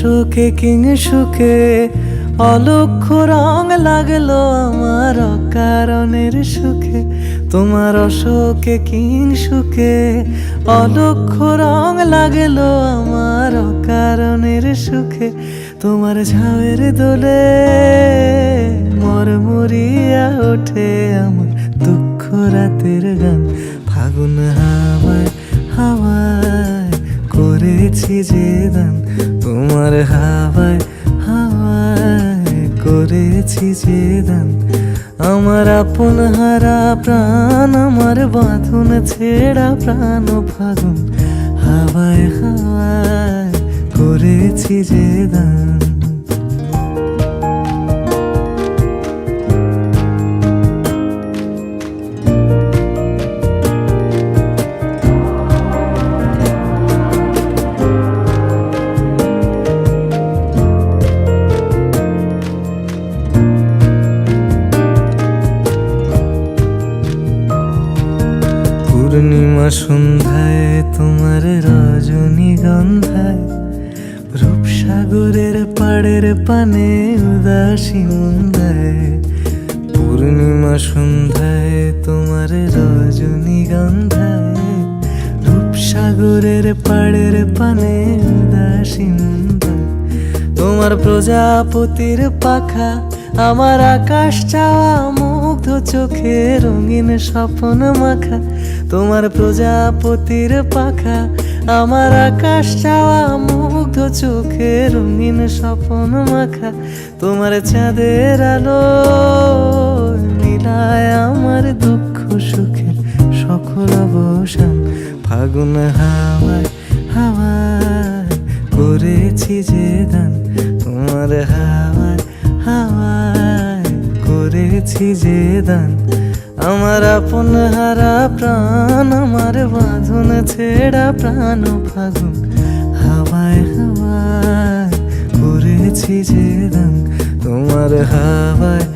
অশোকে king সুখে অলক্ষ্য রং লাগলো আমার অকারণের সুখে। তোমার অশোকে কিং সুখে অলক্ষ্য রং লাগলো আমার অকারণের সুখে। তোমার ঝাউয়ের দোলে মরমরিয়া ওঠে আমার দুঃখ রাতের গান। ফাগুন হাওয়ায় হাওয়ায় করেছি যে দান, তোমার হাওয়ায় হাওয়ায় করেছি যে দান। আমার আপন হারা প্রাণ, আমার বাঁধন ছেঁড়া প্রাণ ফাগুন হাওয়ায় হাওয়ায় করেছি যে দান। পূর্ণিমা সন্ধ্যায় তোমার রজনীগন্ধায় রূপসাগরের পাড়ের পানে উদাসী মন্দায়। পূর্ণিমা সন্ধ্যায় তোমার রজনীগন্ধায় রূপসাগরের পাড়ের পানে উদাসী মন্দায়। তোমার প্রজাপতির পাখা আমার আকাশ চাওয়া মুগ্ধ চোখে রঙিন স্বপ্ন মাখা। তোমার প্রজাপতির পাখা আমার আকাশ চাওয়া মুগ্ধ চোখে রঙিন স্বপ্ন মাখা। তোমার চাঁদের আলো মিলায় আমার দুঃখ সুখের সকল অবসান। ফাগুন হাওয়ায় হাওয়ায় করেছি যে দান, তোমার হাওয়ায় হাওয়ায় করেছি যে দান। আমার আপন হারা প্রাণ, আমার বাঁধন ছেঁড়া প্রাণ ফাগুন হাওয়ায় হাওয়ায় করেছি যে দান। তোমার হাওয়ায়